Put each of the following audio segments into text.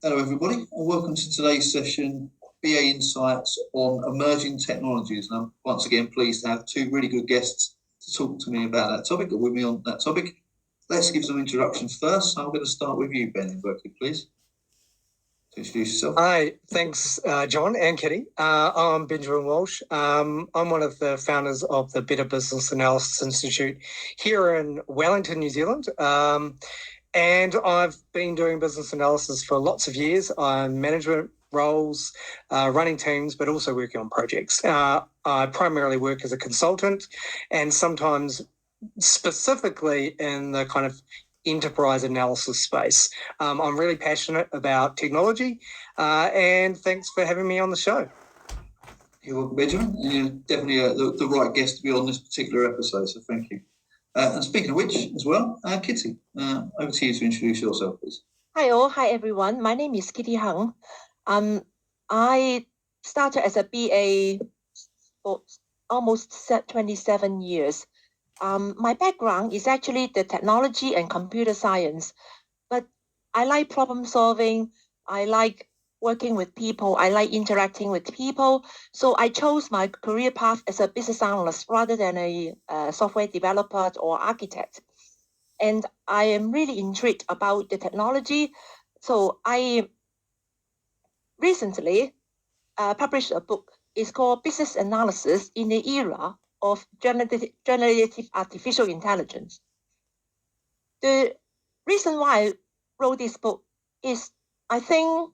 Hello, everybody, and welcome to today's session, BA Insights on Emerging Technologies. And I'm once again pleased to have two really good guests to talk to me about that topic, or with me on that topic. Let's give some introductions first. I'm going to start with you, Ben, in Berkeley, please. To introduce yourself. Hi, thanks, John and Kitty. I'm Benjamin Walsh. I'm one of the founders of the Better Business Analysis Institute here in Wellington, New Zealand. And I've been doing business analysis for lots of years. I'm management roles, running teams, but also working on projects. I primarily work as a consultant and sometimes specifically in the kind of enterprise analysis space. I'm really passionate about technology, and thanks for having me on the show. You're welcome, Benjamin. You're definitely the right guest to be on this particular episode, so thank you. And speaking of which, as well, Kitty, over to you to introduce yourself, please. Hi all, hi everyone. My name is Kitty Hung. I started as a BA for almost 27 years. My background is actually the technology and computer science, but I like problem solving. I like working with people. I like interacting with people. So I chose my career path as a business analyst rather than a software developer or architect. And I am really intrigued about the technology. So I recently published a book. It's called Business Analysis in the Era of Generative Artificial Intelligence. The reason why I wrote this book is I think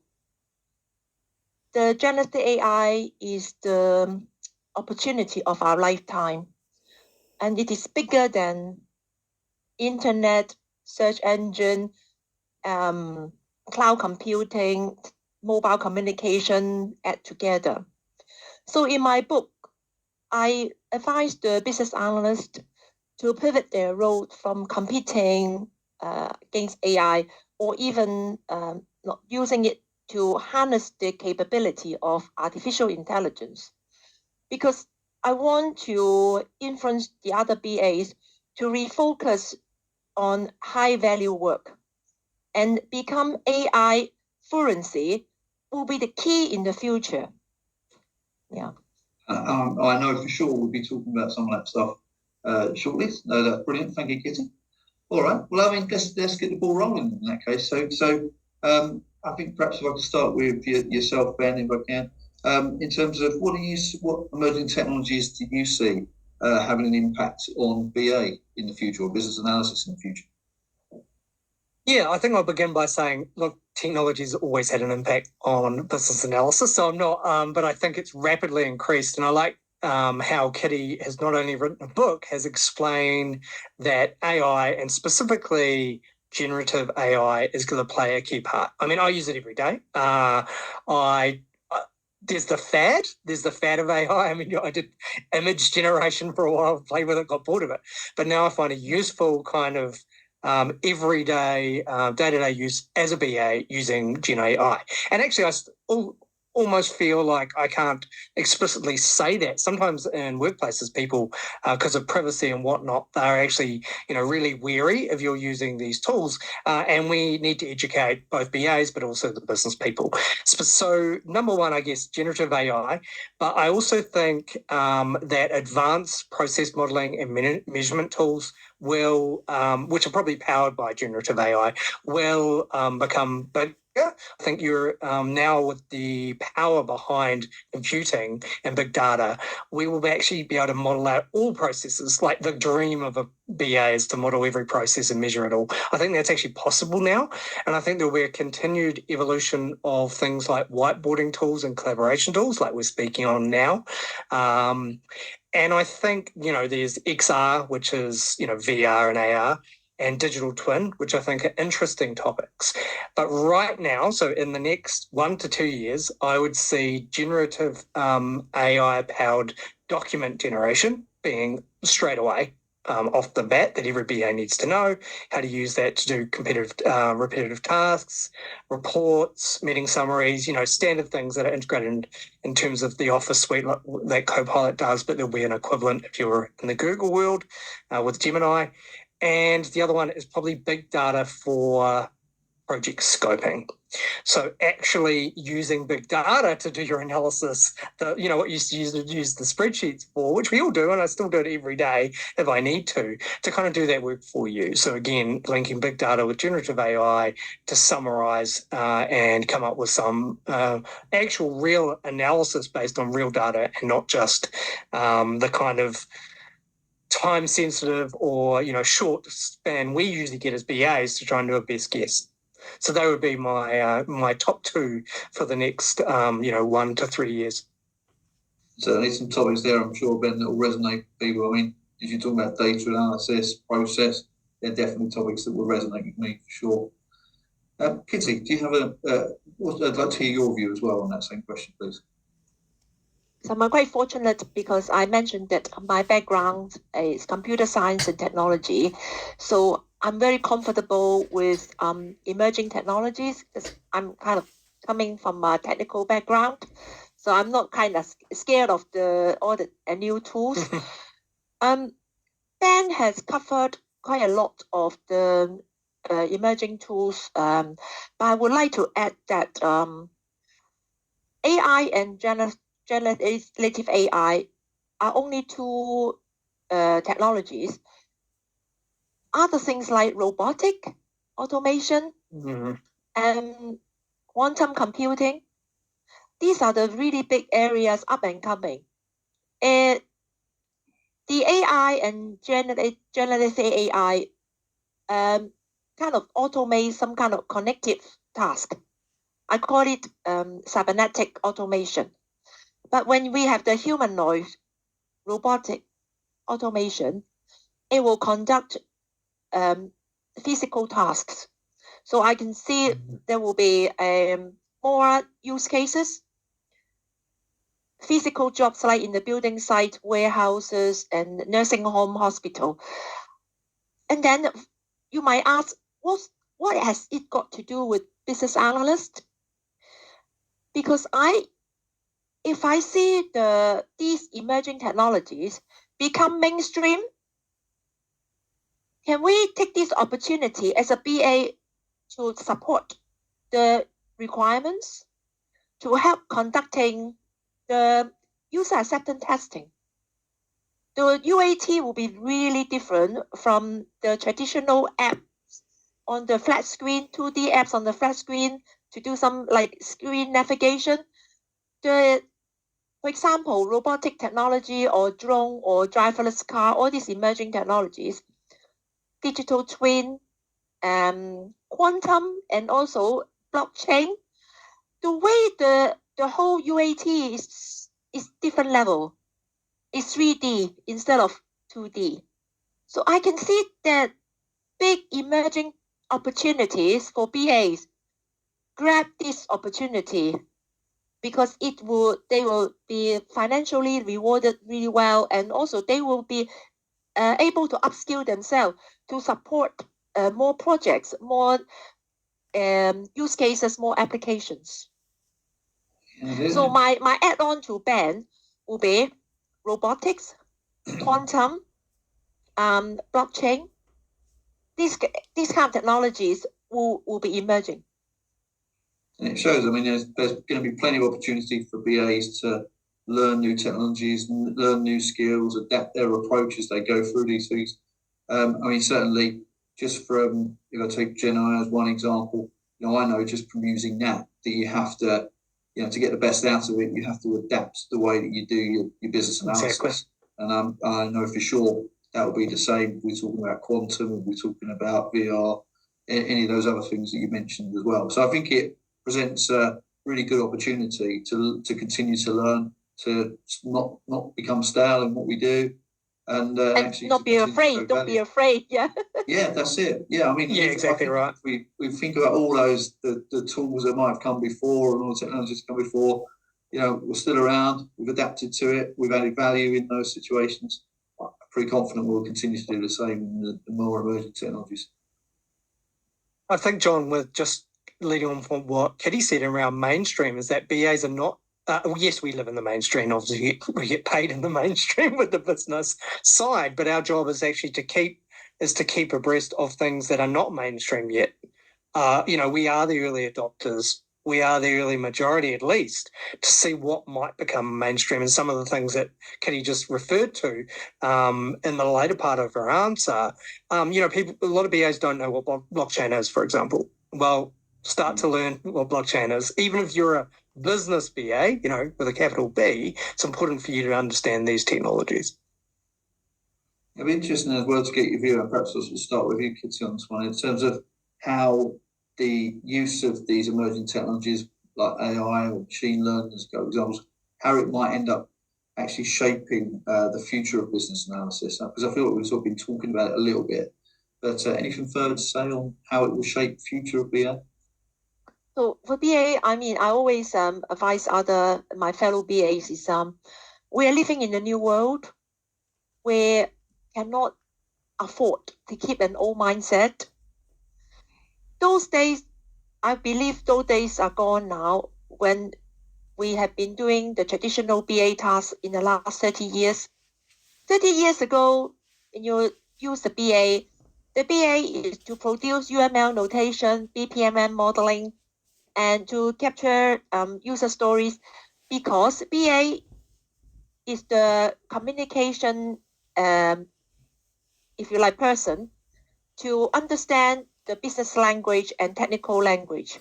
the generative AI is the opportunity of our lifetime, and it is bigger than internet, search engine, cloud computing, mobile communication add together. So in my book, I advise the business analyst to pivot their role from competing against AI or even not using it to harness the capability of artificial intelligence. Because I want to influence the other BAs to refocus on high value work and become AI fluency will be the key in the future. Yeah. I know for sure we'll be talking about some of that stuff shortly. That's brilliant. Thank you, Kitty. All right. Well, I mean, let's get the ball rolling in that case. So I think perhaps if I could start with yourself, Ben, if I can, in terms of what emerging technologies do you see having an impact on BA in the future or business analysis in the future? Yeah, I think I'll begin by saying, look, technology's always had an impact on business analysis. So I'm not, but I think it's rapidly increased. And I like how Kitty has not only written a book, has explained that AI and specifically generative AI is going to play a key part. I mean, I use it every day. There's the fad of AI. I mean, I did image generation for a while, played with it, got bored of it. But now I find a useful kind of everyday, day-to-day use as a BA using Gen AI. And actually, I almost feel like I can't explicitly say that. Sometimes in workplaces, people, because of privacy and whatnot, they're actually, really wary of you using these tools. And we need to educate both BAs, but also the business people. So number one, I guess, generative AI. But I also think that advanced process modeling and measurement tools will, which are probably powered by generative AI, will become bigger. I think you're now with the power behind computing and big data, we will actually be able to model out all processes. Like the dream of a BA is to model every process and measure it all. I think that's actually possible now. And I think there'll be a continued evolution of things like whiteboarding tools and collaboration tools like we're speaking on now. And I think, there's XR, which is, VR and AR, and digital twin, which I think are interesting topics. But right now, so in the next 1 to 2 years, I would see generative AI-powered document generation being straight away off the bat that every BA needs to know, how to use that to do repetitive tasks, reports, meeting summaries, standard things that are integrated in terms of the Office suite that Copilot does, but there'll be an equivalent if you're in the Google world with Gemini. And the other one is probably big data for project scoping. So actually using big data to do your analysis, what you used to use the spreadsheets for, which we all do, and I still do it every day if I need to kind of do that work for you. So again, linking big data with generative AI to summarize and come up with some actual real analysis based on real data and not just the kind of time sensitive or short span we usually get as BAs to try and do a best guess. So they would be my top two for the next 1 to 3 years. Certainly some topics there, I'm sure, Ben, that will resonate with people. I mean, as you talk about data analysis, process, they're definitely topics that will resonate with me for sure. Kitty, do you have I'd like to hear your view as well on that same question, please. So I'm quite fortunate because I mentioned that my background is computer science and technology. So I'm very comfortable with emerging technologies because I'm kind of coming from a technical background. So I'm not kind of scared of all the new tools. Ben has covered quite a lot of the emerging tools, but I would like to add that AI and generative AI are only two technologies. Other things like robotic automation and quantum computing, these are the really big areas up and coming. And the AI and generative AI kind of automate some kind of connective task. I call it cybernetic automation. But when we have the humanoid robotic automation, it will conduct physical tasks. So I can see there will be more use cases, physical jobs like in the building site, warehouses, and nursing home, hospital. And then you might ask, what has it got to do with business analyst? Because if I see these emerging technologies become mainstream, can we take this opportunity as a BA to support the requirements, to help conducting the user acceptance testing? The UAT will be really different from the traditional apps on the flat screen, 2D apps on the flat screen to do some like screen navigation. For example, robotic technology or drone or driverless car, all these emerging technologies, digital twin, quantum, and also blockchain. The way the whole UAT is different level. It's 3D instead of 2D. So I can see that big emerging opportunities for BAs grab this opportunity because they will be financially rewarded really well, and also they will be able to upskill themselves to support more projects, more use cases, more applications. So my add-on to Ben will be robotics, quantum, blockchain. These kind of technologies will be emerging. And it shows, I mean, there's going to be plenty of opportunity for BAs to learn new technologies, learn new skills, adapt their approach as they go through these things. I mean, certainly, just from, if I take Gen AI as one example, I know just from using that you have to, to get the best out of it, you have to adapt the way that you do your business analysis. Exactly. And I know for sure that will be the same. We're talking about quantum, we're talking about VR, any of those other things that you mentioned as well. So I think it presents a really good opportunity to continue to learn, to not become stale in what we do, and actually not be afraid. Don't be afraid. Yeah. Yeah, that's it. Yeah, I mean, yeah, exactly right. We think about all those the tools that might have come before and all the technologies come before. We're still around. We've adapted to it. We've added value in those situations. I'm pretty confident we'll continue to do the same in the more emerging technologies. I think, John, with just leading on from what Kitty said around mainstream, is that BAs are not. Yes, we live in the mainstream. Obviously, we get paid in the mainstream with the business side, but our job is actually to keep abreast of things that are not mainstream yet. we are the early adopters. We are the early majority, at least, to see what might become mainstream. And some of the things that Kitty just referred to in the later part of her answer, a lot of BAs don't know what blockchain is, for example. Well, start to learn what blockchain is. Even if you're a business BA, with a capital B, it's important for you to understand these technologies. It'd be interesting as well to get your view, and perhaps we'll start with you, Kitty, on this one, in terms of how the use of these emerging technologies like AI or machine learning, as examples, how it might end up actually shaping the future of business analysis. Because I feel like we've sort of been talking about it a little bit, but anything further to say on how it will shape the future of BA? So for BA, I always advise my fellow BAs is we are living in a new world where cannot afford to keep an old mindset. Those days, I believe those days are gone now when we have been doing the traditional BA tasks in the last 30 years. 30 years ago, when you use the BA is to produce UML notation, BPMN modeling, and to capture user stories, because BA is the communication, if you like, person to understand the business language and technical language.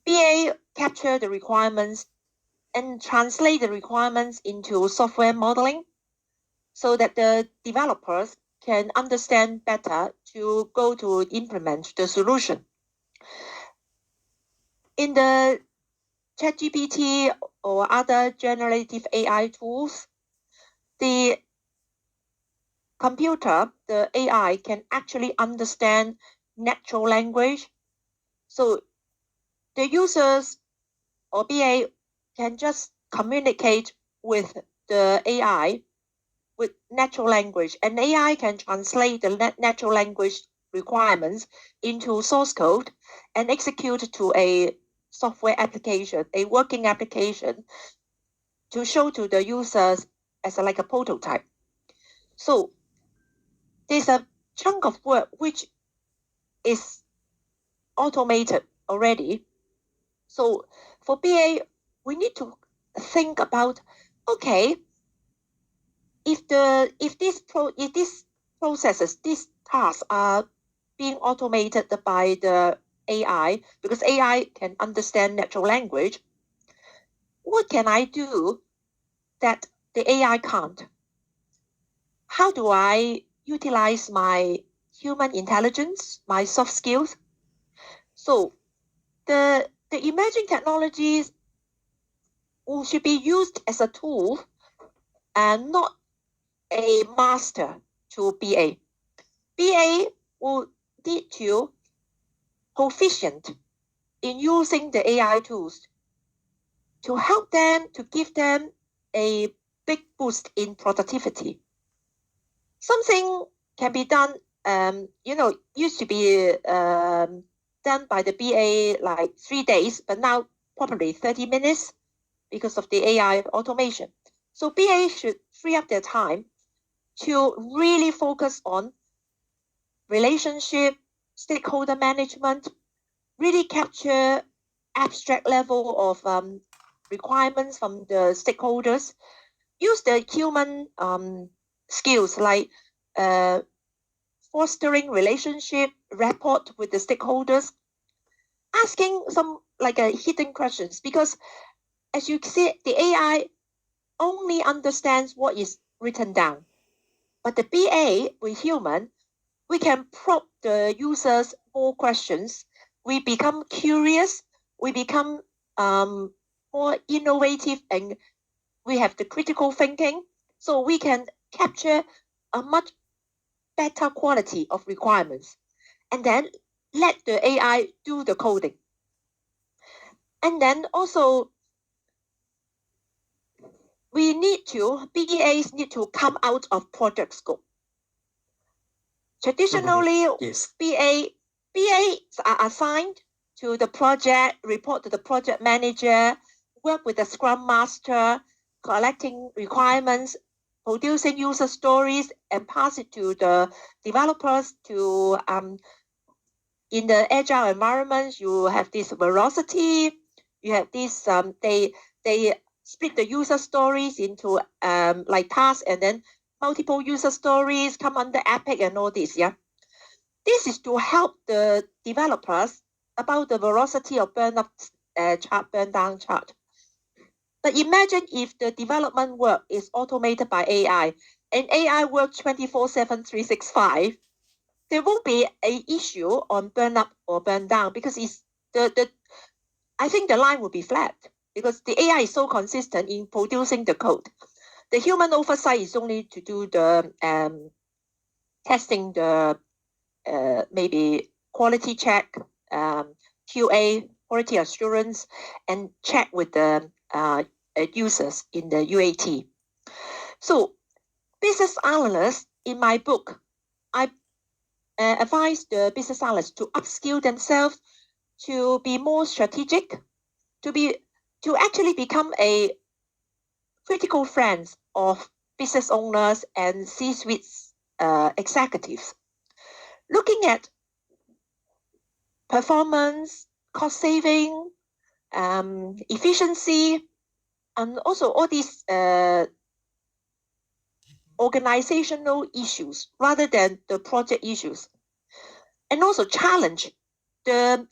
BA capture the requirements and translate the requirements into software modeling so that the developers can understand better to go to implement the solution. In the ChatGPT or other generative AI tools, the computer, the AI, can actually understand natural language. So the users or BA can just communicate with the AI with natural language, and AI can translate the natural language requirements into source code and execute to a software application, a working application, to show to the users as like a prototype. So there's a chunk of work which is automated already. So for BA, we need to think about, okay, if these processes, these tasks are being automated by the AI, because AI can understand natural language, what can I do that the AI can't? How do I utilize my human intelligence, my soft skills? So the emerging technologies should be used as a tool and not a master to BA. BA will need to proficient in using the AI tools to help them, to give them a big boost in productivity. Something can be done, used to be done by the BA like 3 days, but now probably 30 minutes because of the AI automation. So BA should free up their time to really focus on relationship, stakeholder management, really capture abstract level of requirements from the stakeholders, use the human skills like fostering relationship, rapport with the stakeholders, asking some like hidden questions, because as you see, the AI only understands what is written down. But the BA, with human, we can probe the users more questions. We become curious. We become more innovative, and we have the critical thinking. So we can capture a much better quality of requirements, and then let the AI do the coding. And then also, BAs need to come out of project scope. Traditionally, Yes. BAs are assigned to the project, report to the project manager, work with the scrum master, collecting requirements, producing user stories, and pass it to the developers to in the agile environment, you have this velocity, you have this, they split the user stories into like tasks, and then multiple user stories come under Epic and all this, yeah. This is to help the developers about the velocity of burn up chart, burn down chart. But imagine if the development work is automated by AI, and AI works 24/7, 365, there won't be an issue on burn up or burn down, because it's I think the line will be flat, because the AI is so consistent in producing the code. The human oversight is only to do the testing, the maybe quality check, QA, quality assurance, and check with the users in the UAT. So business analysts, in my book, I advise the business analysts to upskill themselves, to be more strategic, to actually become a critical friend of business owners and C-suite executives. Looking at performance, cost saving, efficiency, and also all these organizational issues rather than the project issues. And also challenge the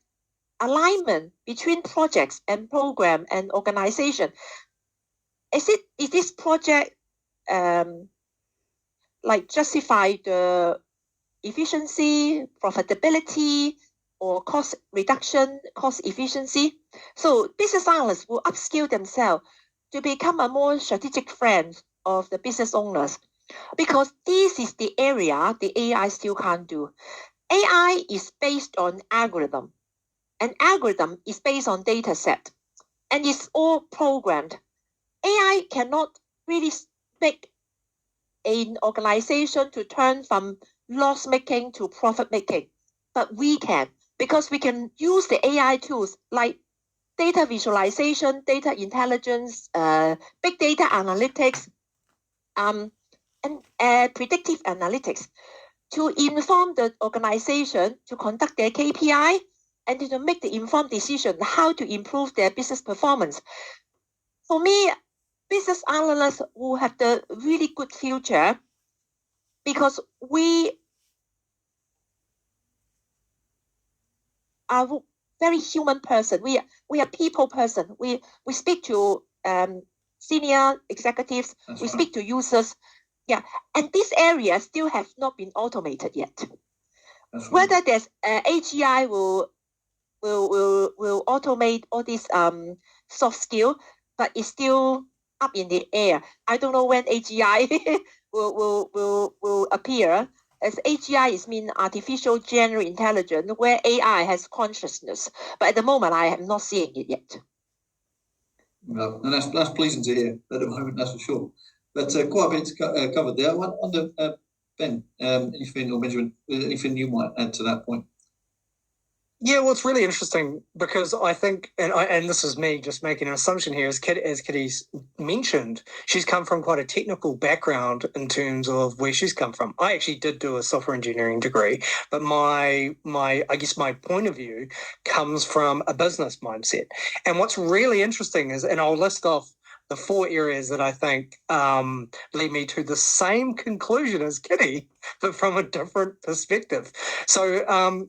alignment between projects and program and organization. Is this project like justify the efficiency, profitability, or cost reduction, cost efficiency? So business analysts will upskill themselves to become a more strategic friend of the business owners, because this is the area the AI still can't do. AI is based on algorithm. An algorithm is based on data set, and it's all programmed. AI cannot really make an organization to turn from loss making to profit making, but we can, because we can use the AI tools like data visualization, data intelligence, big data analytics, and predictive analytics to inform the organization to conduct their KPI and to make the informed decision how to improve their business performance. For me, business analysts will have the really good future, because we are very human person. We are people person. We speak to senior executives. That's we right. speak to users. Yeah, and this area still have not been automated yet. That's right. Whether there's AGI will automate all these soft skill, but it's still up in the air. I don't know when AGI will appear. As AGI is mean artificial general intelligence, where AI has consciousness. But at the moment, I am not seeing it yet. Well, and that's pleasing to hear at the moment, that's for sure. But quite a bit covered there. I wonder, Ben, anything, or Benjamin, anything you might add to that point? Yeah, well, it's really interesting because I think, and this is me just making an assumption here, as Kitty's mentioned, she's come from quite a technical background in terms of where she's come from. I actually did do a software engineering degree, but my I guess my point of view comes from a business mindset. And what's really interesting is, and I'll list off the 4 areas that I think lead me to the same conclusion as Kitty, but from a different perspective. So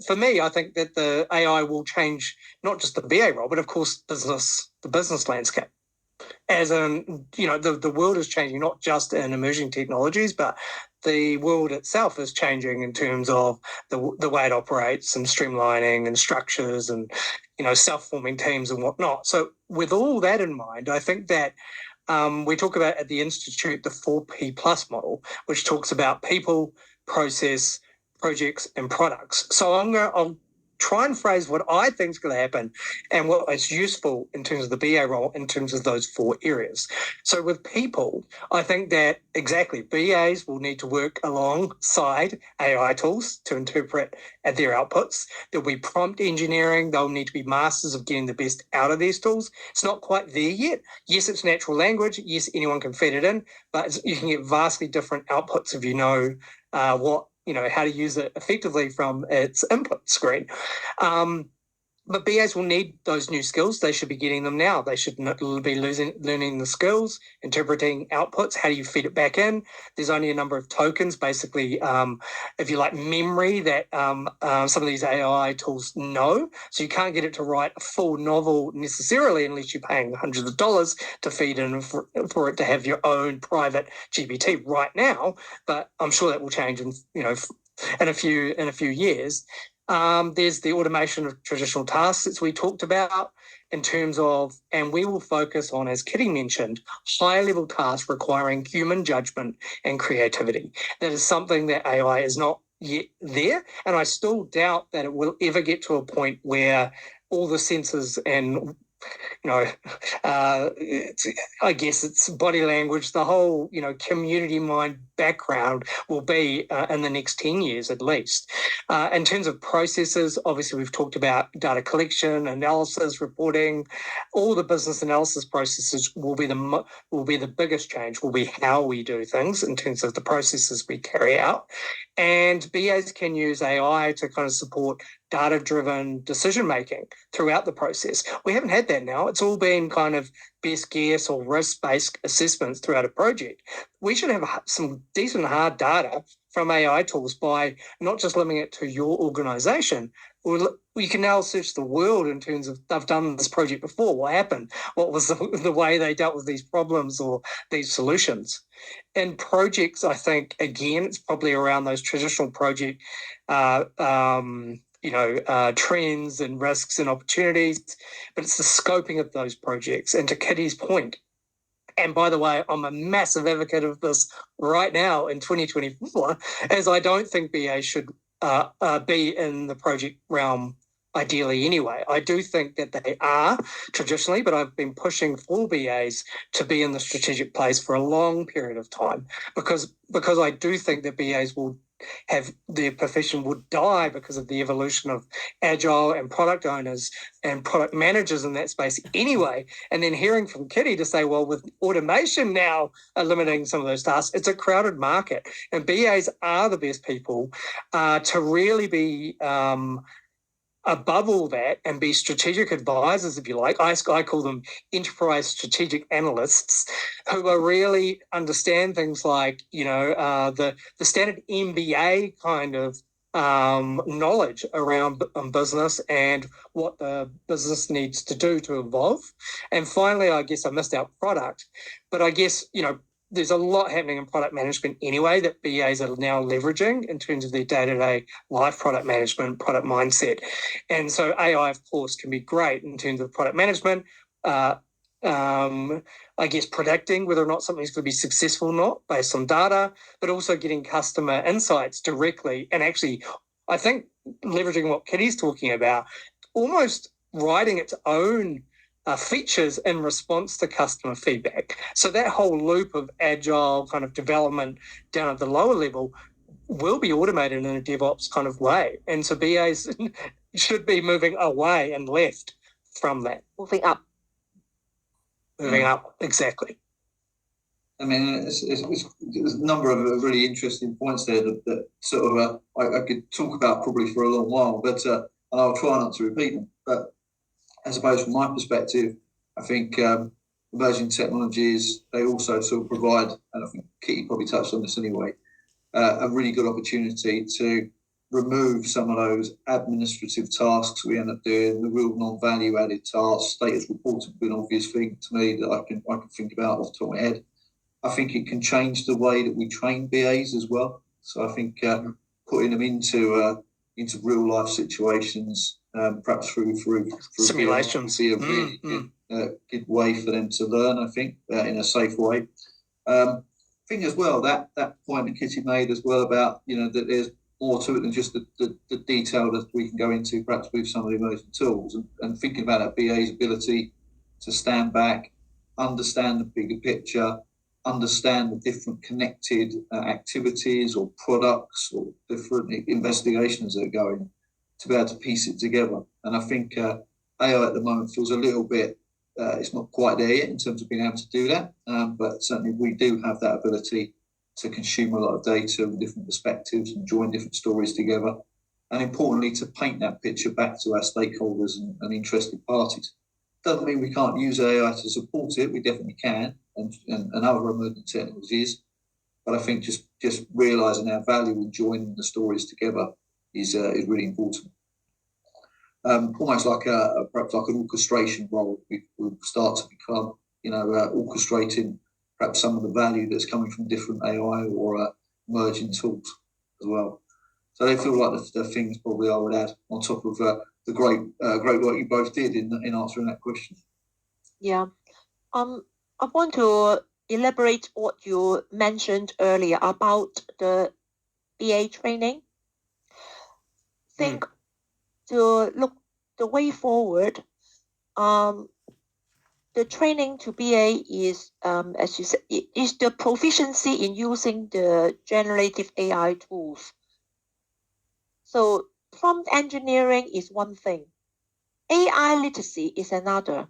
for me, I think that the AI will change not just the BA role, but of course the business landscape. As in, the world is changing, not just in emerging technologies, but the world itself is changing in terms of the way it operates and streamlining and structures and, self-forming teams and whatnot. So with all that in mind, I think that we talk about at the Institute the 4P plus model, which talks about people, process, projects, and products. So I'll try and phrase what I think is going to happen and what is useful in terms of the BA role in terms of those 4 areas. So with people, I think that exactly BAs will need to work alongside AI tools to interpret their outputs. There'll be prompt engineering. They'll need to be masters of getting the best out of these tools. It's not quite there yet. Yes, it's natural language. Yes, anyone can feed it in, but you can get vastly different outputs if you know what how to use it effectively from its input screen. But BAs will need those new skills. They should be getting them now. They should be learning the skills, interpreting outputs. How do you feed it back in? There's only a number of tokens, basically, if you like, memory that some of these AI tools know. So you can't get it to write a full novel necessarily unless you're paying hundreds of dollars to feed in for it to have your own private GPT right now. But I'm sure that will change in a few years. There's the automation of traditional tasks, as we talked about, in terms of, and we will focus on, as Kitty mentioned, high-level tasks requiring human judgment and creativity. That is something that AI is not yet there, and I still doubt that it will ever get to a point where all the sensors and I guess it's body language, the whole, community mind background will be in the next 10 years at least. In terms of processes, obviously we've talked about data collection, analysis, reporting. All the business analysis processes will be the biggest change, will be how we do things in terms of the processes we carry out. And BAs can use AI to kind of support data-driven decision-making throughout the process. We haven't had that now. It's all been kind of best guess or risk-based assessments throughout a project. We should have some decent hard data from AI tools by not just limiting it to your organisation. We can now search the world in terms of, they've done this project before, what happened? What was the way they dealt with these problems or these solutions? In projects, I think, again, it's probably around those traditional project trends and risks and opportunities, but it's the scoping of those projects. And to Kitty's point, and by the way, I'm a massive advocate of this right now in 2024, as I don't think BA should be in the project realm ideally anyway. I do think that they are traditionally, but I've been pushing for BAs to be in the strategic place for a long period of time because I do think that BAs will have their profession would die because of the evolution of agile and product owners and product managers in that space anyway. And then hearing from Kitty to say, well, with automation now eliminating some of those tasks, it's a crowded market. And BAs are the best people to really be above all that and be strategic advisors, if you like. I call them enterprise strategic analysts who are really understand things like, the standard MBA kind of knowledge around business and what the business needs to do to evolve. And finally, I guess I missed out product, but I guess, there's a lot happening in product management anyway that BAs are now leveraging in terms of their day-to-day life product management, product mindset. And so AI, of course, can be great in terms of product management, I guess predicting whether or not something's going to be successful or not based on data, but also getting customer insights directly. And actually, I think leveraging what Kitty's talking about, almost writing its own features in response to customer feedback. So that whole loop of agile kind of development down at the lower level will be automated in a DevOps kind of way. And so BAs should be moving away and left from that. Moving up. Moving up, exactly. I mean, there's a number of really interesting points there that sort of I could talk about probably for a long while, but and I'll try not to repeat them. But I suppose from my perspective, I think emerging technologies, they also sort of provide, and I think Kitty probably touched on this anyway, a really good opportunity to remove some of those administrative tasks we end up doing, the real non-value added tasks. Status reporting would be an obvious thing to me that I can think about off the top of my head. I think it can change the way that we train BAs as well. So I think putting them into real life situations, perhaps through simulations, be a really good way for them to learn. I think in a safe way. I think as well that point that Kitty made as well about that there's more to it than just the detail that we can go into perhaps with some of the emerging tools and thinking about that BA's ability to stand back, understand the bigger picture, understand the different connected activities or products or different investigations that are going, to be able to piece it together. And I think AI at the moment feels a little bit, it's not quite there yet in terms of being able to do that, but certainly we do have that ability to consume a lot of data and different perspectives and join different stories together. And importantly, to paint that picture back to our stakeholders and interested parties. Doesn't mean we can't use AI to support it. We definitely can, and other emerging technologies. But I think just realising our value in joining the stories together is really important. Almost like perhaps like an orchestration role. We'll start to become, orchestrating perhaps some of the value that's coming from different AI or emerging tools as well. So they feel like the things probably I would add on top of the great work you both did in answering that question. Yeah. I want to elaborate what you mentioned earlier about the BA training. Think to look the way forward. The training to BA is, as you said, is the proficiency in using the generative AI tools. So prompt engineering is one thing. AI literacy is another.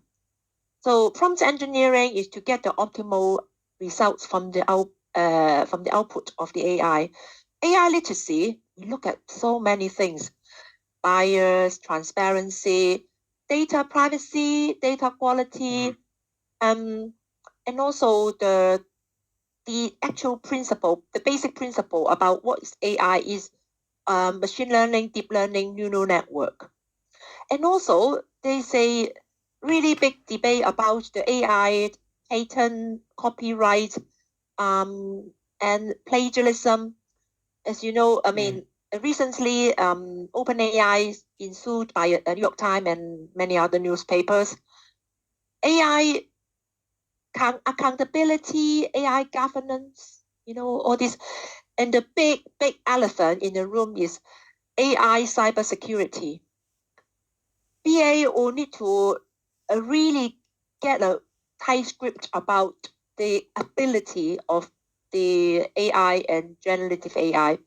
So prompt engineering is to get the optimal results from the output of the AI. AI literacy, we look at so many things: bias, transparency, data privacy, data quality, and also the actual principle, the basic principle about what is AI is machine learning, deep learning, neural network. And also, there's a really big debate about the AI patent, copyright, and plagiarism. As you know, I mean, recently, OpenAI been sued by New York Times and many other newspapers. AI accountability, AI governance, all this. And the big elephant in the room is AI cybersecurity. BA will need to really get a tight script about the ability of the AI and generative AI.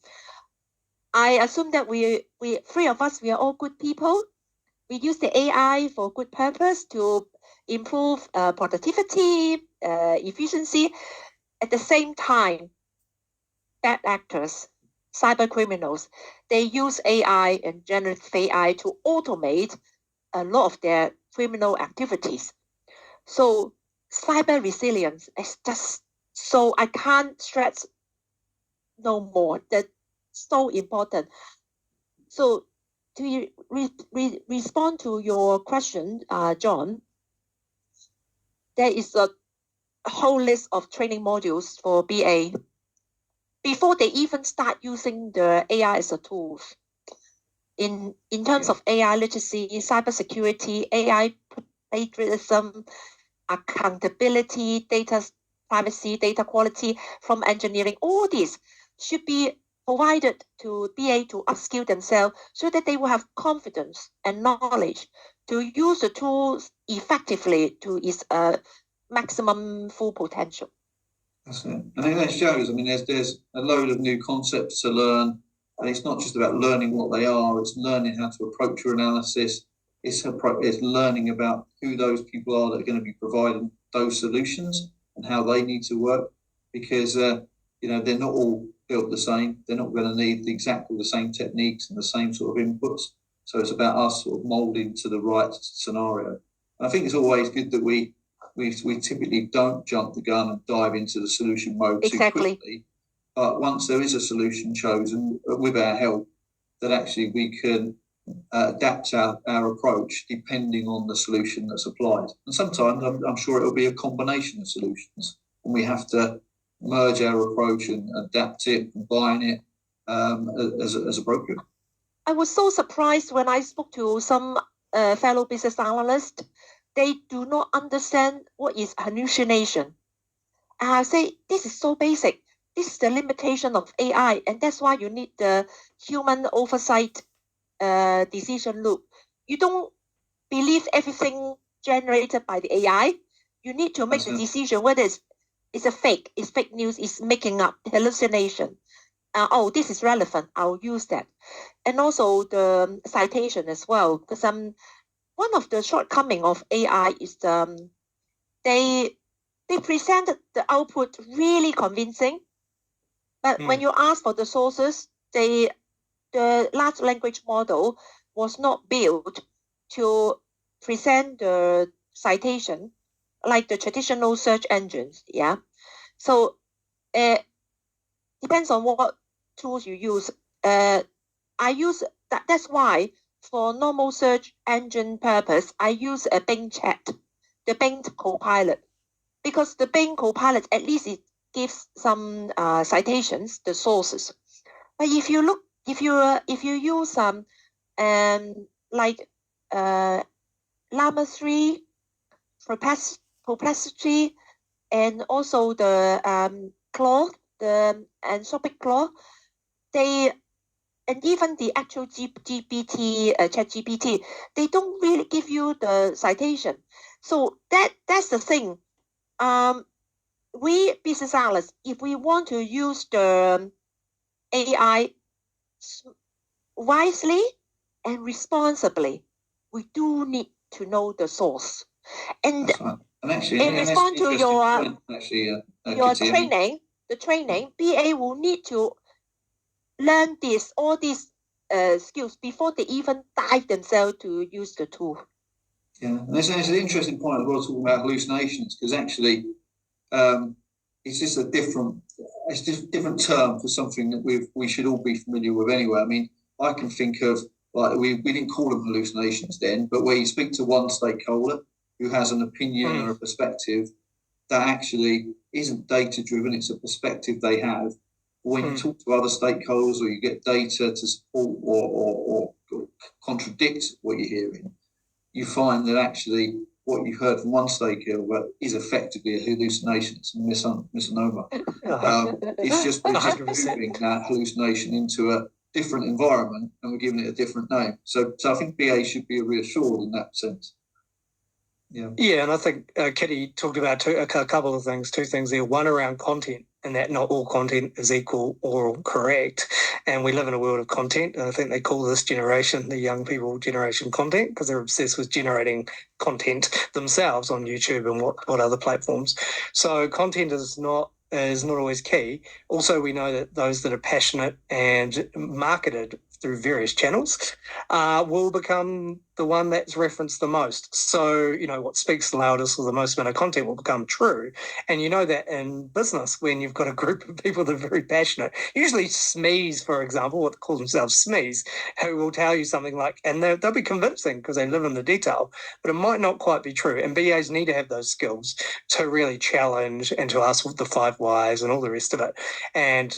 I assume that we three of us, we are all good people. We use the AI for good purpose to improve productivity, efficiency. At the same time, bad actors, cyber criminals, they use AI and generative AI to automate a lot of their criminal activities. So cyber resilience is just so I can't stress no more. That's so important. So to respond to your question, John, there is a whole list of training modules for BA before they even start using the AI as a tool. In terms of AI literacy, cybersecurity, AI plagiarism, accountability, data privacy, data quality from engineering, all these should be provided to BA to upskill themselves so that they will have confidence and knowledge to use the tools effectively to its maximum full potential. That's it. I think that shows, I mean, there's a load of new concepts to learn, and it's not just about learning what they are, it's learning how to approach your analysis. It's learning about who those people are that are going to be providing those solutions and how they need to work, because they're not all built the same. They're not going to need exactly the same techniques and the same sort of inputs. So it's about us sort of molding to the right scenario. And I think it's always good that we typically don't jump the gun and dive into the solution mode too quickly. But once there is a solution chosen with our help, that actually we can adapt our approach depending on the solution that's applied. And sometimes I'm sure it'll be a combination of solutions, and we have to merge our approach and adapt it, combine it as appropriate. I was so surprised when I spoke to some fellow business analysts. They do not understand what is hallucination. And I say, this is so basic. This is the limitation of AI, and that's why you need the human oversight decision loop. You don't believe everything generated by the AI. You need to make the decision whether it's a fake, it's fake news, it's making up, hallucination. This is relevant, I'll use that. And also the citation as well, because one of the shortcomings of AI is they presented the output really convincing, But when you ask for the sources, the large language model was not built to present the citation like the traditional search engines. Yeah. So depends on what tools you use. I use that. That's why for normal search engine purpose, I use a Bing chat, the Bing Copilot, because the Bing Copilot at least it gives some citations, the sources. But if you use like Llama 3, Perplexity, and also the Claude, the Anthropic Claude, they and even the actual GPT, ChatGPT, they don't really give you the citation. So that's the thing. We business analysts, if we want to use the AI wisely and responsibly, we do need to know the source. And That's right. And actually, in response to your Kitty, training, the training, BA will need to learn all these skills before they even dive themselves to use the tool. Yeah, and there's an interesting point as well talking about hallucinations, because actually it's just a different term for something that we should all be familiar with anyway. I mean, I can think of, like, we didn't call them hallucinations then, but where you speak to one stakeholder who has an opinion or a perspective that actually isn't data driven, it's a perspective they have. When you talk to other stakeholders or you get data to support or contradict what you're hearing, you find that actually what you've heard from one stakeholder is effectively a hallucination. It's a misnomer. It's just moving that hallucination into a different environment and we're giving it a different name. So I think BA should be reassured in that sense. Yeah, and I think Kitty talked about a couple of things, two things there. One around content, and that not all content is equal or correct. And we live in a world of content, and I think they call this generation, the young people generation content, because they're obsessed with generating content themselves on YouTube and what other platforms. So content is not always key. Also, we know that those that are passionate and marketed through various channels will become the one that's referenced the most. So, what speaks the loudest or the most amount of content will become true. And you know that in business, when you've got a group of people that are very passionate, usually SMEs, for example, what they call themselves SMEs, who will tell you something like, and they'll be convincing because they live in the detail, but it might not quite be true. And BAs need to have those skills to really challenge and to ask the 5 whys and all the rest of it, and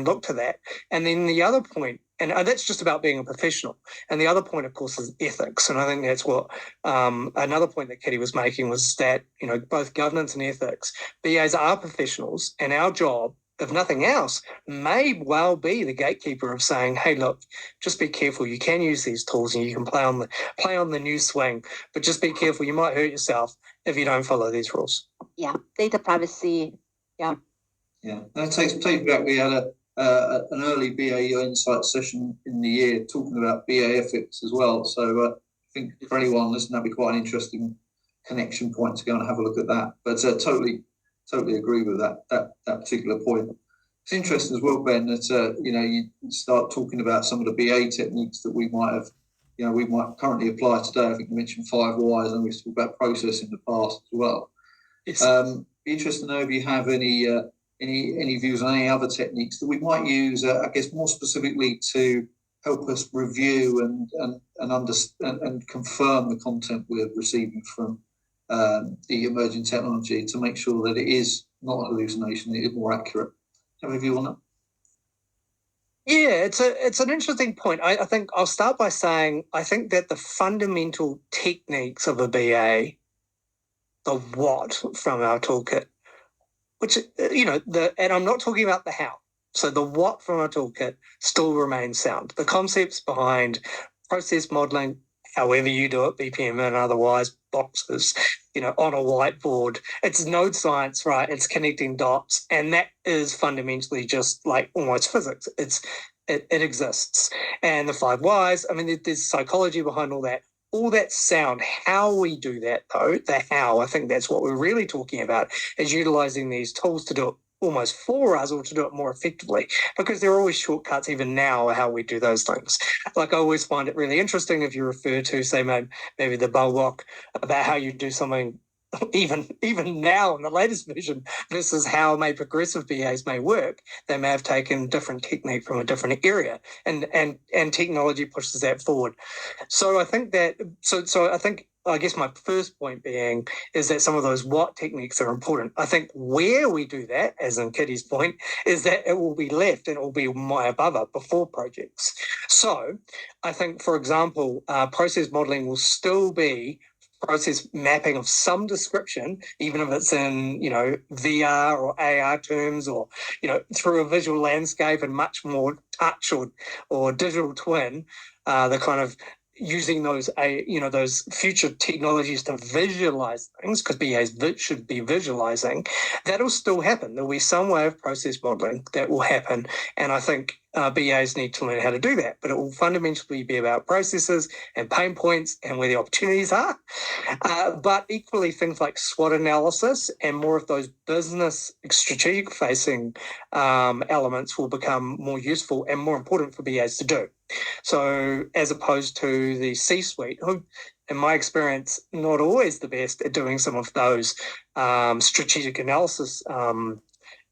look to that. And then the other point, and that's just about being a professional. And the other point, of course, is ethics. And I think that's what another point that Kitty was making was that, both governance and ethics, BAs are professionals, and our job, if nothing else, may well be the gatekeeper of saying, hey, look, just be careful. You can use these tools and you can play on the new swing, but just be careful. You might hurt yourself if you don't follow these rules. Yeah, data privacy. Yeah. Yeah, that takes back. We had an early BA Insight session in the year talking about BA ethics as well. So I think for anyone listening, that'd be quite an interesting connection point to go and have a look at that. But totally agree with that particular point. It's interesting as well, Ben, that you start talking about some of the BA techniques that we might have, we might currently apply today. I think you mentioned 5 whys, and we've talked about process in the past as well. Yes. Be interested to know if you have any views on any other techniques that we might use, I guess, more specifically to help us review and understand and confirm the content we're receiving from the emerging technology to make sure that it is not a hallucination, it is more accurate. Have a view on that? Yeah, it's an interesting point. I think I'll start by saying I think that the fundamental techniques of a BA, the what from our toolkit, which, and I'm not talking about the how. So the what from our toolkit still remains sound. The concepts behind process modeling, however you do it, BPM and otherwise, boxes, on a whiteboard, it's node science, right? It's connecting dots. And that is fundamentally just like almost physics. It exists. And the 5 whys, I mean, there's psychology behind all that. All that sound, how we do that, though, the how, I think that's what we're really talking about, is utilising these tools to do it almost for us, or to do it more effectively, because there are always shortcuts even now how we do those things. Like I always find it really interesting if you refer to, say, maybe the Bulwark, about how you do something even now in the latest version versus how progressive BAs may work. They may have taken different technique from a different area, and technology pushes that forward. So I think that I guess my first point being is that some of those what techniques are important. I think where we do that, as in Kitty's point, is that it will be left and it will be my above it before projects. So I think, for example, process modeling will still be process mapping of some description, even if it's in, VR or AR terms, or, through a visual landscape and much more touch or digital twin, the kind of using those future technologies to visualize things, because BAs should be visualizing. That'll still happen. There'll be some way of process modeling that will happen, and I think BAs need to learn how to do that. But it will fundamentally be about processes and pain points and where the opportunities are. But equally, things like SWOT analysis and more of those business strategic facing elements will become more useful and more important for BAs to do. So as opposed to the C-suite, who, in my experience, not always the best at doing some of those strategic analysis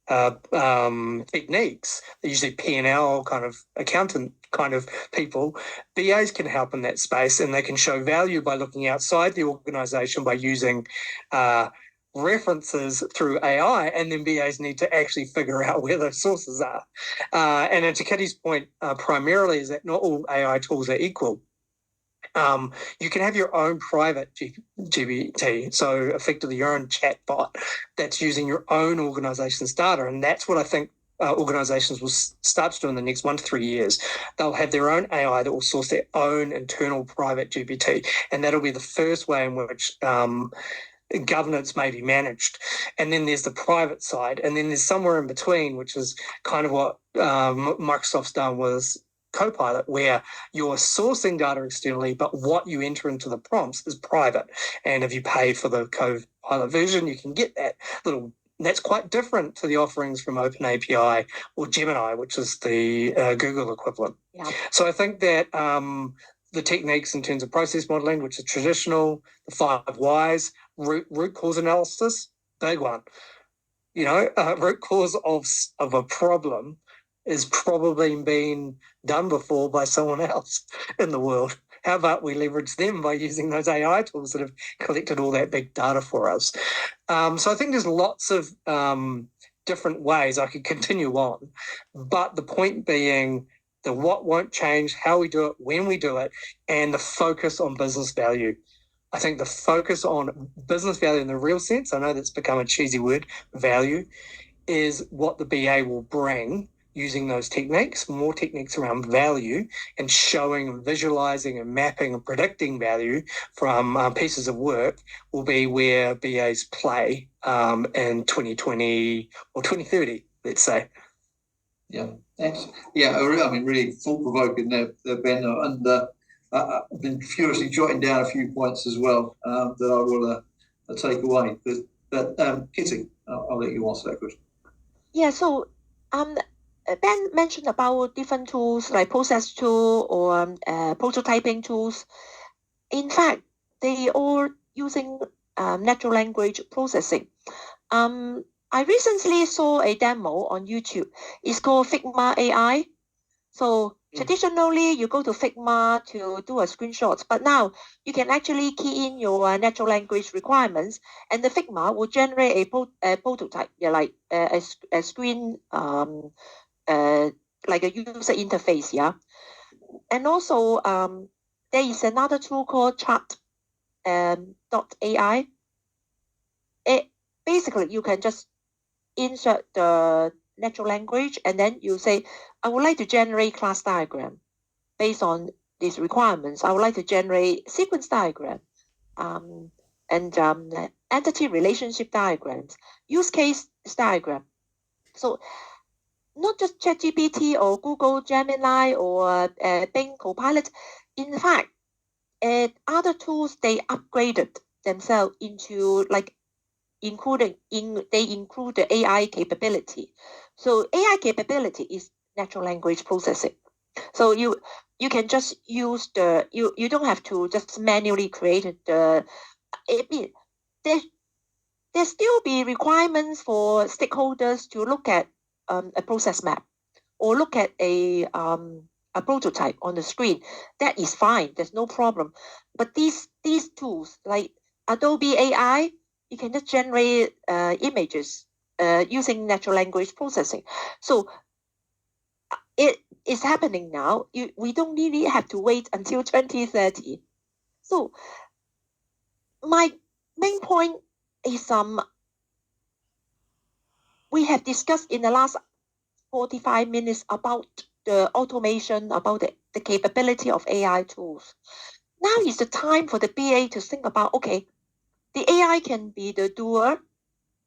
techniques. They're usually P&L kind of accountant kind of people. BAs can help in that space, and they can show value by looking outside the organisation by using references through AI, and then BAs need to actually figure out where those sources are. And to Kitty's point, primarily is that not all AI tools are equal. You can have your own private GPT, so effectively your own chatbot that's using your own organisation's data, and that's what I think organisations will start to do in the next 1 to 3 years. They'll have their own AI that will source their own internal private GPT, and that'll be the first way in which governance may be managed. And then there's the private side, and then there's somewhere in between, which is kind of what Microsoft's done with Copilot, where you're sourcing data externally, but what you enter into the prompts is private. And if you pay for the Copilot version, you can get that little. That's quite different to the offerings from OpenAPI or Gemini, which is the Google equivalent. Yeah. So I think that the techniques in terms of process modeling, which are traditional, the 5 whys, root cause analysis, big one. Root cause of a problem is probably been done before by someone else in the world. How about we leverage them by using those AI tools that have collected all that big data for us? So I think there's lots of different ways I could continue on, but the point being the what won't change, how we do it, when we do it, and the focus on business value. I think the focus on business value in the real sense, I know that's become a cheesy word, value, is what the BA will bring using those techniques, more techniques around value, and showing and visualizing and mapping and predicting value from pieces of work will be where BAs play in 2020 or 2030, let's say. Yeah, excellent. Yeah, I mean, really thought-provoking there, Ben, and I've been furiously jotting down a few points as well that I will take away. But Kitty, I'll let you answer that question. Yeah, so Ben mentioned about different tools like process tool or prototyping tools. In fact, they are using natural language processing. I recently saw a demo on YouTube. It's called Figma AI. So traditionally, you go to Figma to do a screenshot, but now you can actually key in your natural language requirements, and the Figma will generate a prototype, like a screen, like a user interface, yeah. And also, there is another tool called Chat.ai. Basically, you can just insert the natural language, and then you say, I would like to generate class diagram based on these requirements. I would like to generate sequence diagram and entity relationship diagrams, use case diagram. So not just ChatGPT or Google Gemini or Bing Copilot. In fact, other tools, they upgraded themselves into like they include the AI capability. So AI capability is natural language processing. So you can just use you don't have to just manually create the there still be requirements for stakeholders to look at a process map or look at a prototype on the screen. That is fine. There's no problem. But these tools like Adobe AI, you can just generate images using natural language processing. So it is happening now. We don't really have to wait until 2030. So my main point is we have discussed in the last 45 minutes about the automation, about the capability of AI tools. Now is the time for the BA to think about, okay, the AI can be the doer,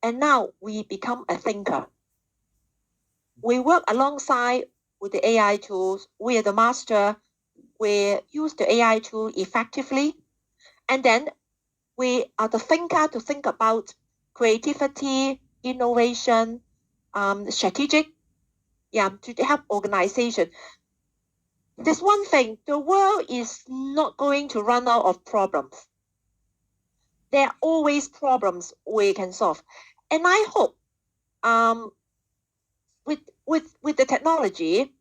and now we become a thinker. We work alongside with the AI tools. We are the master. We use the AI tool effectively. And then we are the thinker to think about creativity, innovation, strategic, to help organization. There's one thing, the world is not going to run out of problems. There are always problems we can solve. And I hope with the technology,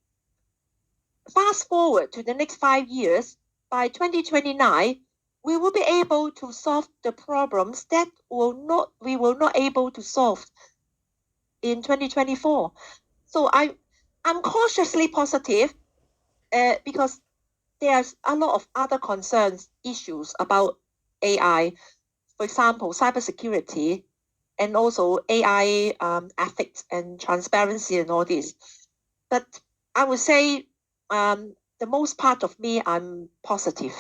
fast forward to the next 5 years, by 2029, we will be able to solve the problems that we will not able to solve in 2024. So I'm cautiously positive because there's a lot of other concerns, issues about AI. For example, cybersecurity and also AI ethics and transparency and all this. But I would say the most part of me, I'm positive.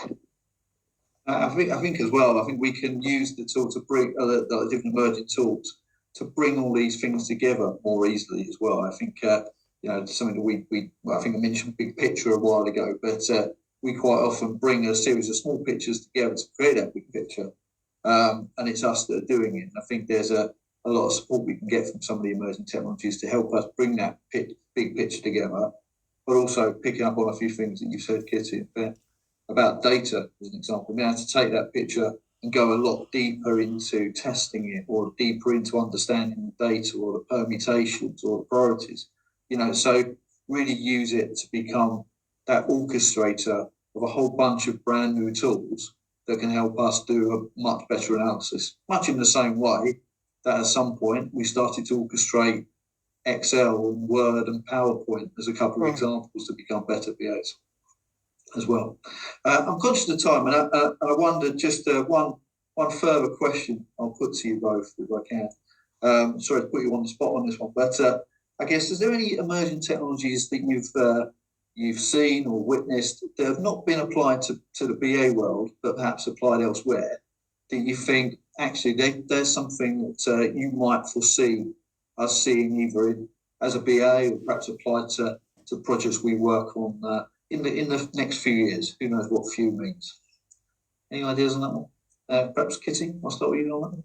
I think as well, I think we can use the tool to bring the different emerging tools to bring all these things together more easily as well. I think something that I think I mentioned big picture a while ago, but we quite often bring a series of small pictures together to create that big picture, and it's us that are doing it. And I think there's a lot of support we can get from some of the emerging technologies to help us bring that big picture together, but also picking up on a few things that you said, Kitty, about data, as an example. Now to take that picture and go a lot deeper into testing it or deeper into understanding the data or the permutations or the priorities, so really use it to become that orchestrator of a whole bunch of brand new tools that can help us do a much better analysis, much in the same way that at some point we started to orchestrate Excel and Word and PowerPoint as a couple of examples to become better BAs as well. I'm conscious of time, and I wondered just one further question I'll put to you both if I can. Sorry to put you on the spot on this one, but I guess, is there any emerging technologies that you've seen or witnessed that have not been applied to the BA world, but perhaps applied elsewhere, that you think actually there's something that you might foresee us seeing either as a BA or perhaps applied to projects we work on in the next few years? Who knows what few means? Any ideas on that one? Perhaps Kitty, I'll start with you on that one.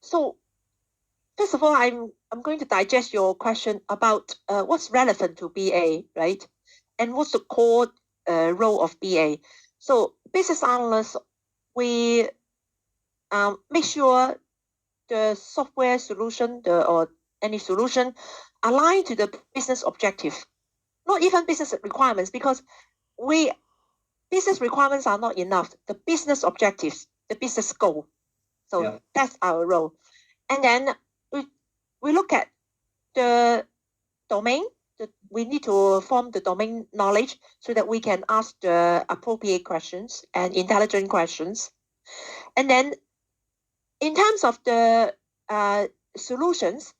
So first of all, I'm going to digest your question about what's relevant to BA, right? And what's the core role of BA? So business analysts, we make sure the software solution or any solution align to the business objective, not even business requirements, because business requirements are not enough. The business objectives, the business goal. So that's our role. And then we look at the domain. We need to form the domain knowledge so that we can ask the appropriate questions and intelligent questions. And then in terms of the solutions,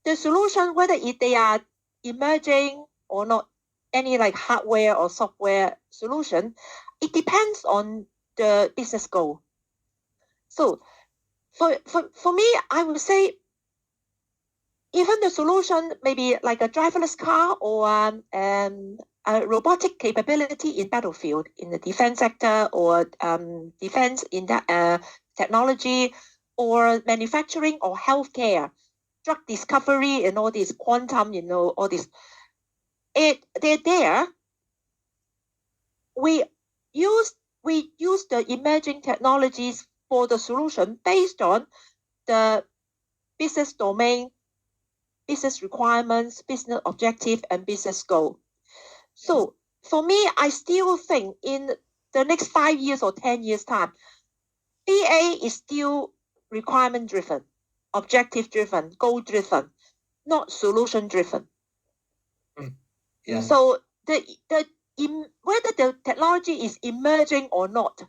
the solution, whether they are emerging or not, any like hardware or software solution, it depends on the business goal. So for me, I would say even the solution maybe like a driverless car or a robotic capability in battlefield in the defense sector or defense in that technology or manufacturing or healthcare, drug discovery and all this quantum, all this. They're there. We use the emerging technologies for the solution based on the business domain, business requirements, business objective, and business goal. So for me, I still think in the next 5 years or 10 years time, BA is still requirement driven, objective driven, goal driven, not solution driven. Yeah. So whether the technology is emerging or not,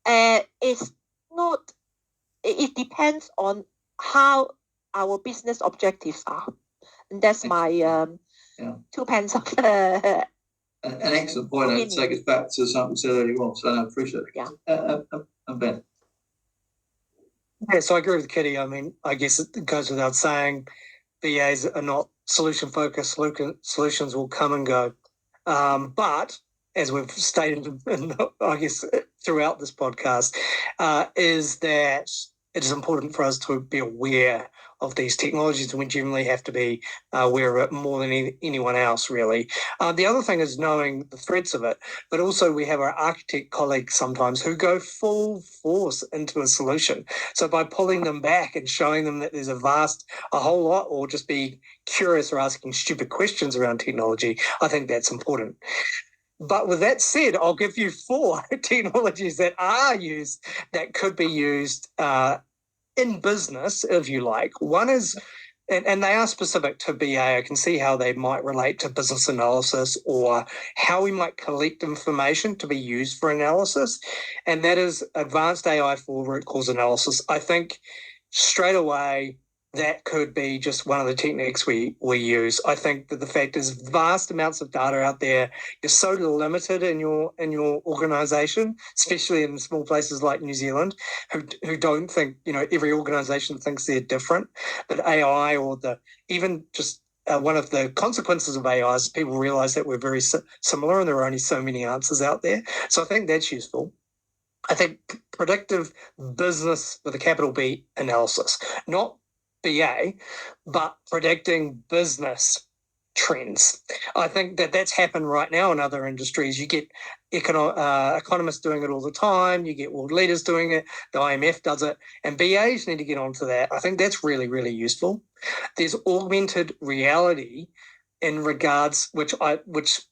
is not. It depends on how our business objectives are, and that's my 2 pence of an excellent point. And opinion. take us back to something we said earlier on. So I appreciate it. Yeah. And Ben. Yeah, so I agree with Kitty. I mean, I guess it goes without saying, BAs are not solution focused. Solutions will come and go. But as we've stated, I guess, throughout this podcast, is that it is important for us to be aware of these technologies, and we generally have to be aware of it more than anyone else, really. The other thing is knowing the threats of it, but also we have our architect colleagues sometimes who go full force into a solution. So by pulling them back and showing them that there's a whole lot, or just be curious or asking stupid questions around technology, I think that's important. But with that said, I'll give you 4 technologies that are used, that could be used in business, if you like. One is, and they are specific to BA. I can see how they might relate to business analysis, or how we might collect information to be used for analysis. And that is advanced AI for root cause analysis. I think straight away, that could be just one of the techniques we use. I think that the fact is vast amounts of data out there. You're so limited in your organisation, especially in small places like New Zealand, who don't think, every organisation thinks they're different. But AI, or even just one of the consequences of AI is people realise that we're very similar, and there are only so many answers out there. So I think that's useful. I think predictive business with a capital B analysis, not BA, but predicting business trends. I think that's happened right now in other industries. You get economists doing it all the time. You get world leaders doing it. The IMF does it, and BAs need to get onto that. I think that's really, really useful. There's augmented reality in regards, which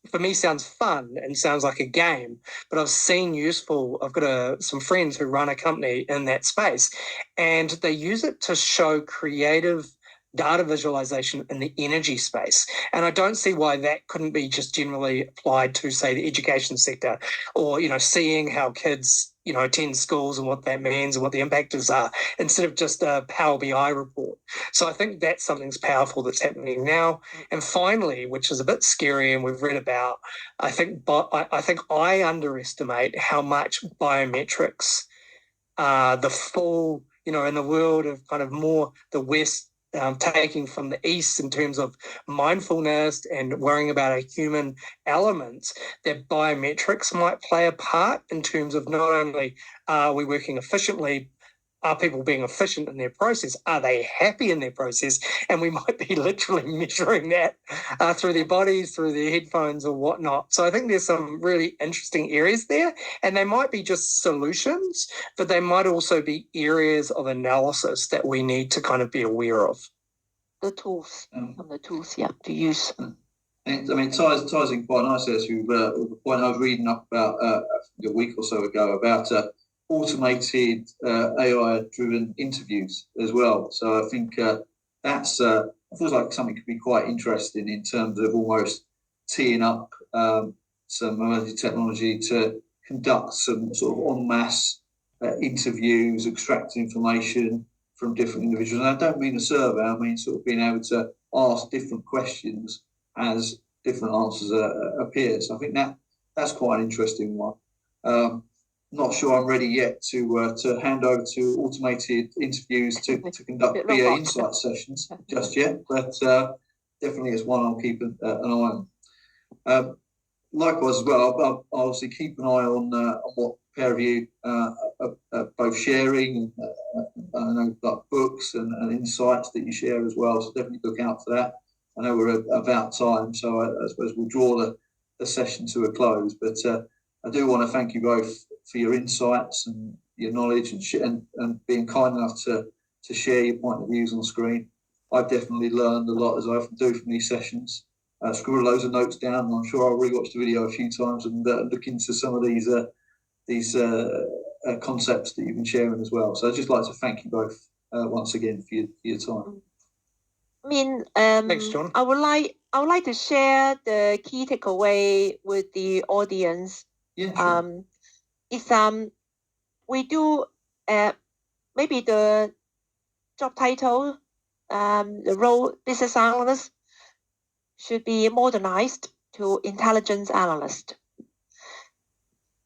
for me sounds fun and sounds like a game, but I've seen useful. I've got some friends who run a company in that space, and they use it to show creative data visualization in the energy space. And I don't see why that couldn't be just generally applied to, say, the education sector, or, seeing how kids, attend schools and what that means and what the impactors are, instead of just a Power BI report. So I think that's something's powerful that's happening now. And finally, which is a bit scary and we've read about, I think I underestimate how much biometrics, the full, in the world of kind of more the West, taking from the East in terms of mindfulness and worrying about a human element, that biometrics might play a part in terms of not only are we working efficiently, are people being efficient in their process? Are they happy in their process? And we might be literally measuring that through their bodies, through their headphones or whatnot. So I think there's some really interesting areas there, and they might be just solutions, but they might also be areas of analysis that we need to kind of be aware of. The tools, to use. It ties in quite nicely, as with the point I was reading up about a week or so ago about automated AI-driven interviews as well. So I think that's feels like something could be quite interesting in terms of almost teeing up some emerging technology to conduct some sort of en masse interviews, extract information from different individuals. And I don't mean a survey, I mean sort of being able to ask different questions as different answers appear. So I think that's quite an interesting one. Not sure I'm ready yet to hand over to automated interviews to conduct BA insight sessions just yet, but definitely it's one I'll keep an eye on. likewise as well. I'll obviously keep an eye on what pair of you are both sharing. I know like books and insights that you share as well. So definitely look out for that. I know we're about time, so I suppose we'll draw the session to a close. But I do want to thank you both for your insights and your knowledge and being kind enough to share your point of views on screen. I've definitely learned a lot, as I often do from these sessions. Scribble loads of notes down, and I'm sure I'll rewatch the video a few times and look into some of these concepts that you've been sharing as well. So I'd just like to thank you both once again for your time. I mean, Thanks, John. I would like to share the key takeaway with the audience. Yeah, sure. It's we do maybe the job title, the role business analyst should be modernized to intelligence analyst.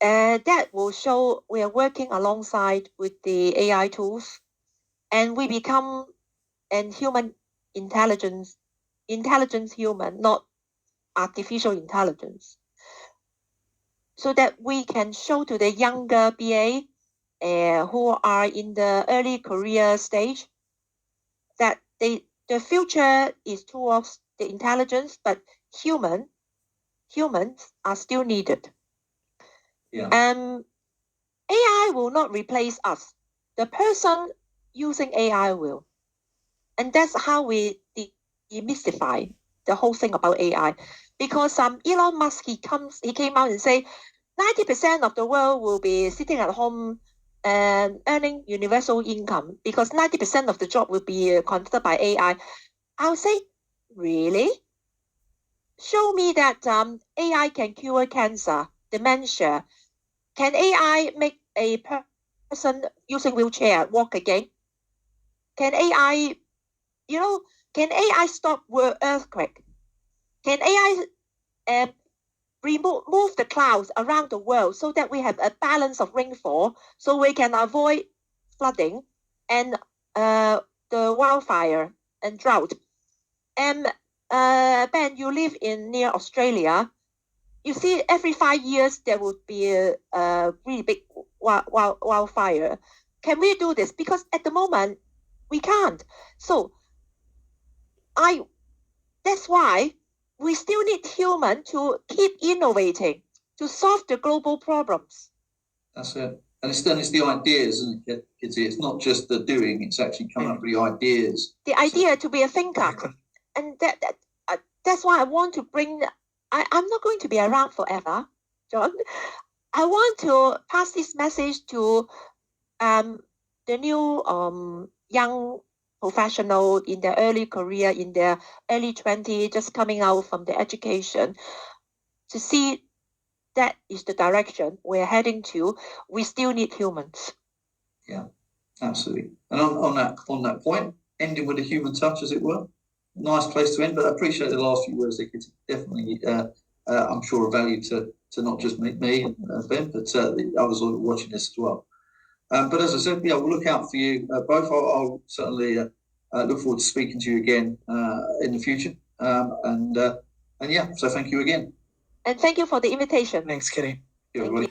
That will show we are working alongside with the AI tools, and we become an human intelligence human, not artificial intelligence, so that we can show to the younger BA who are in the early career stage that the future is towards the intelligence, but humans are still needed. Yeah. AI will not replace us. The person using AI will. And that's how we demystify the whole thing about AI. Because Elon Musk, he came out and say 90% of the world will be sitting at home and earning universal income because 90% of the job will be conducted by AI. I'll say, really? Show me that AI can cure cancer, dementia. Can AI make a person using wheelchair walk again? Can AI, can AI stop earthquake? Can AI move the clouds around the world so that we have a balance of rainfall so we can avoid flooding and the wildfire and drought? And Ben, you live near Australia. You see, every 5 years there would be a really big wildfire. Can we do this? Because at the moment we can't. So that's why we still need human to keep innovating to solve the global problems. That's it. And it's the ideas, isn't it, Kitty? It's not just the doing, it's actually coming up with the ideas. The idea to be a thinker. And that's why I want to bring, I'm not going to be around forever, John. I want to pass this message to the new young professional in their early career, in their early 20s, just coming out from the education, to see that is the direction we're heading to. We still need humans. Yeah, absolutely. And on that point, ending with a human touch, as it were. Nice place to end, but I appreciate the last few words. They could definitely, I'm sure, of value to not just me and Ben, but the others who are watching this as well. But as I said, yeah, we'll look out for you both. I'll certainly look forward to speaking to you again in the future. And yeah, so thank you again. And thank you for the invitation. Thanks, Kitty. Thank you, everybody.